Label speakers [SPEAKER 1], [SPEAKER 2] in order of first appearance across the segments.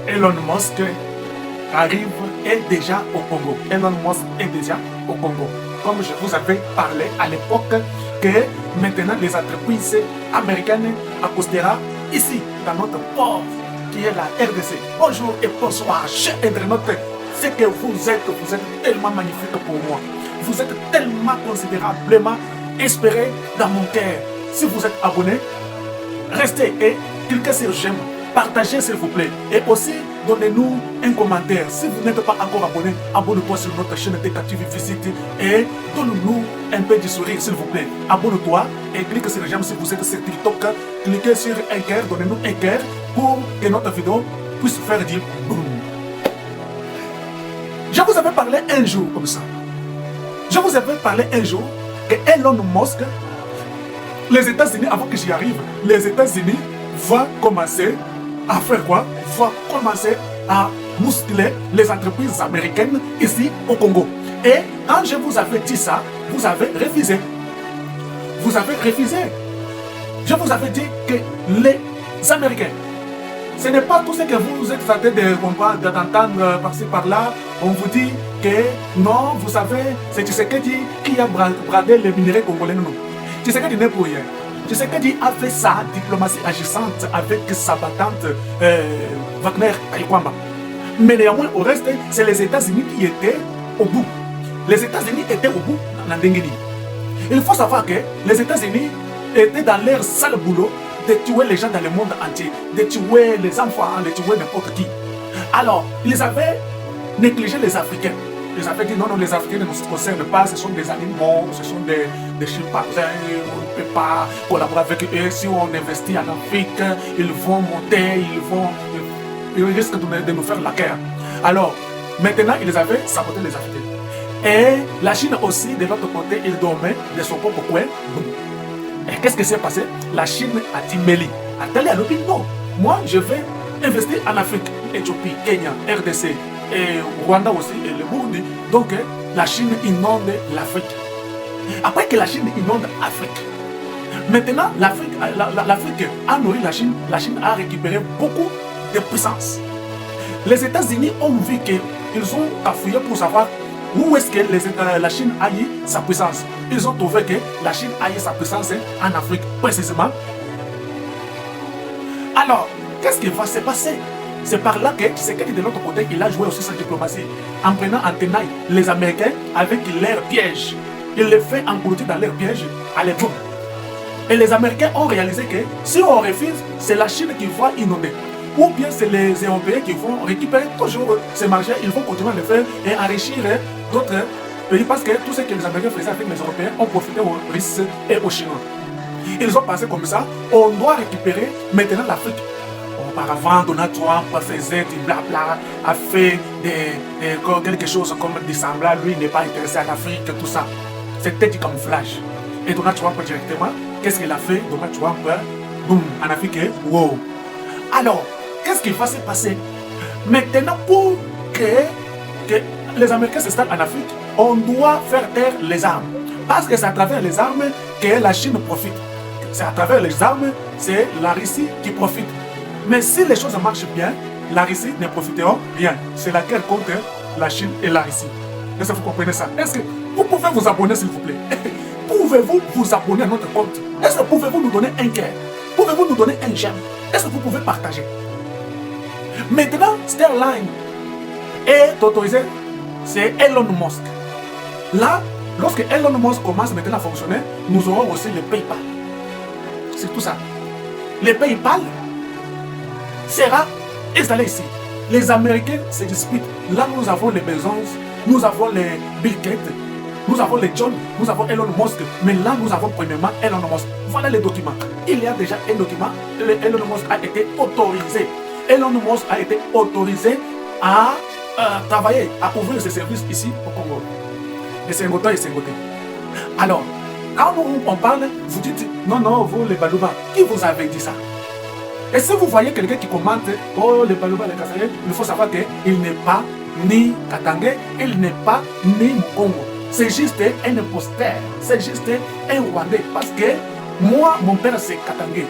[SPEAKER 1] Elon Musk arrive, est déjà au Congo. Elon Musk est déjà au Congo. Comme je vous avais parlé à l'époque que maintenant les entreprises américaines accosteront ici, dans notre port, qui est la RDC. Bonjour et bonsoir, chers internautes. C'est que vous êtes tellement magnifique pour moi. Vous êtes tellement considérablement espéré dans mon cœur. Si vous êtes abonné, restez et cliquez sur j'aime. Partagez s'il vous plaît. Et aussi, donnez-nous un commentaire. Si vous n'êtes pas encore abonné, abonnez-toi sur notre chaîne TK-TV Visite et donne-nous un peu de sourire s'il vous plaît. Abonne-toi et clique sur j'aime si vous êtes sur TikTok. Cliquez sur un cœur, donnez-nous un cœur pour que notre vidéo puisse faire dire boum. Je vous avais parlé un jour comme ça. Je vous avais parlé un jour que Elon Musk, les États-Unis, avant que j'y arrive, les États-Unis vont commencer à faire quoi? Vont commencer à muscler les entreprises américaines ici au Congo. Et quand je vous avais dit ça, vous avez refusé. Vous avez refusé. Je vous avais dit que les Américains, ce n'est pas tout ce que vous êtes en train de comprendre, d'entendre par-ci par-là. On vous dit que non, vous savez, c'est Tshisekedi qui a bradé les minéraux congolais. Non, Tshisekedi n'est pour rien. Tshisekedi a fait sa diplomatie agissante avec sa battante Wagner Kaykwamba. Mais néanmoins, au reste, c'est les États-Unis qui étaient au bout. Les États-Unis étaient au bout dans Ndengeni. Il faut savoir que les États-Unis étaient dans leur sale boulot de tuer les gens dans le monde entier, de tuer les enfants, de tuer n'importe qui. Alors, ils avaient négligé les Africains. Ils avaient dit non, non, les Africains ne nous concernent pas, ce sont des animaux, ce sont des chimpanzés, on ne peut pas collaborer avec eux. Si on investit en Afrique, ils vont monter, ils risquent de nous faire la guerre. Alors, maintenant, ils avaient saboté les Africains. Et la Chine aussi, de l'autre côté, il dormait de son propre coin. Et qu'est-ce qui s'est passé? La Chine a dit Meli. A-t-elle à l'opinion? Non. Moi, je vais investir en Afrique. Éthiopie, Kenya, RDC, et Rwanda aussi, et le Burundi. Donc, la Chine inonde l'Afrique. Après que la Chine inonde l'Afrique, maintenant, l'Afrique a nourri la Chine a récupéré beaucoup de puissance. Les États-Unis ont vu qu'ils ont affouillé pour savoir où est-ce que la Chine a eu sa puissance. Ils ont trouvé que la Chine a eu sa puissance en Afrique, précisément. Alors, qu'est-ce qui va se passer? C'est par là que Tshisekedi de l'autre côté, il a joué aussi sa diplomatie en prenant en tenaille les Américains avec leurs pièges. Il les fait engloutir dans leurs pièges à l'époque. Et les Américains ont réalisé que si on refuse, c'est la Chine qui va inonder. Ou bien c'est les Européens qui vont récupérer toujours ces marchés, ils vont continuer à le faire et enrichir d'autres pays parce que tout ce que les Américains faisaient avec les Européens ont profité aux Russes et aux Chinois. Ils ont pensé comme ça, on doit récupérer maintenant l'Afrique. Auparavant, Donald Trump faisait du blabla, a fait quelque chose comme des semblables, lui n'est pas intéressé à l'Afrique, tout ça. C'était du camouflage. Et Donald Trump directement, qu'est-ce qu'il a fait? Donald Trump, boum, en Afrique, wow. Alors, qu'est-ce qui va se passer? Maintenant, pour que les Américains s'installent en Afrique, on doit faire taire les armes. Parce que c'est à travers les armes que la Chine profite. C'est à travers les armes, c'est la Russie qui profite. Mais si les choses marchent bien, la Russie ne profitera rien. C'est la guerre contre la Chine et la Russie. Est-ce que vous comprenez ça? Est-ce que vous pouvez vous abonner s'il vous plaît? Pouvez-vous vous abonner à notre compte? Est-ce que pouvez-vous nous donner un cœur? Pouvez-vous nous donner un j'aime? Est-ce que vous pouvez partager? Maintenant, Starlink est autorisé, c'est Elon Musk. Là, lorsque Elon Musk commence maintenant à fonctionner, nous aurons aussi le PayPal. C'est tout ça. Le PayPal sera installé ici. Les Américains se disputent. Là, nous avons les Bezos, nous avons les Bill Gates, nous avons les John, nous avons Elon Musk. Mais là, nous avons premièrement Elon Musk. Voilà les documents. Il y a déjà un document. Elon Musk a été autorisé. Elon Musk a été autorisé à travailler, à ouvrir ses services ici au Congo. Et c'est un côté et c'est un côté. Alors, quand on parle, vous dites, non, non, vous les Balouba, qui vous avez dit ça? Et si vous voyez quelqu'un qui commente, oh, les Balouba, les Kassaye, il faut savoir qu'il n'est pas ni Katangé, il n'est pas ni Congo. C'est juste un imposteur, c'est juste un Rwandais. Parce que moi, mon père, c'est Katangé.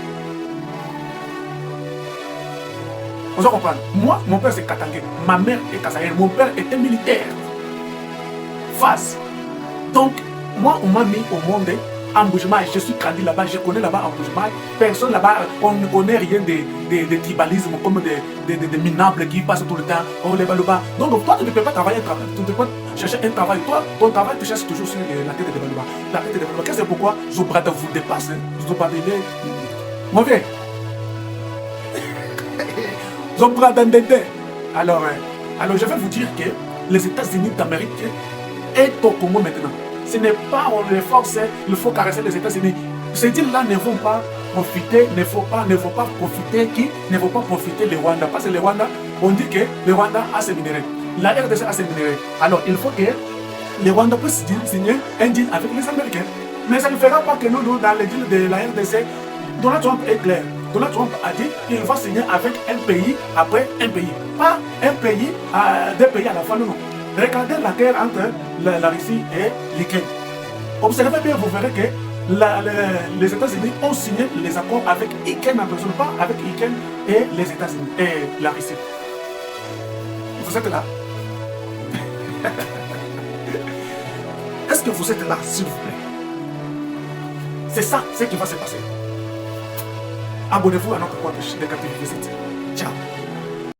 [SPEAKER 1] Vous allez comprendre. Moi, mon père c'est Katangé. Ma mère est Kasaïenne. Mon père était militaire. Face. Donc, moi, on m'a mis au monde en Bujimaï. Je suis grandi là-bas. Je connais là-bas en Bujimaï. Personne là-bas, on ne connaît rien de tribalisme comme des minables qui passent tout le temps. Oh, les balouba. Donc, toi, tu ne peux pas travailler un travail. Tu ne peux pas chercher un travail. Toi, ton travail, tu cherches toujours sur la tête de balouba. La tête de balouba. Qu'est-ce que c'est pourquoi Zobrada vous dépasse? Zobrada, mon vieux. Zobrada Ndende. Alors, je vais vous dire que les États-Unis d'Amérique est au Congo maintenant. Ce n'est pas on les force, il faut caresser les États-Unis. Ces îles-là ne vont pas profiter, ne faut pas profiter qui ne faut pas profiter le Rwanda. Parce que le Rwanda, on dit que le Rwanda a ses minéraux. La RDC a ses minéraux. Alors il faut que le Rwanda puisse signer un deal avec les Américains. Mais ça ne fera pas que nous, dans les deals de la RDC, Donald Trump est clair. Donald Trump a dit qu'il va signer avec un pays après un pays. Pas un pays, deux pays à la fois, non. Regardez la guerre entre la Russie et l'Ukraine. Observez bien, vous verrez que les États-Unis ont signé les accords avec l'Ukraine, pas avec l'Ukraine et les États-Unis et la Russie. Vous êtes là? Est-ce que vous êtes là, s'il vous plaît? C'est ça, ce qui va se passer. Abonnez-vous à notre compte de Captivité. Ciao.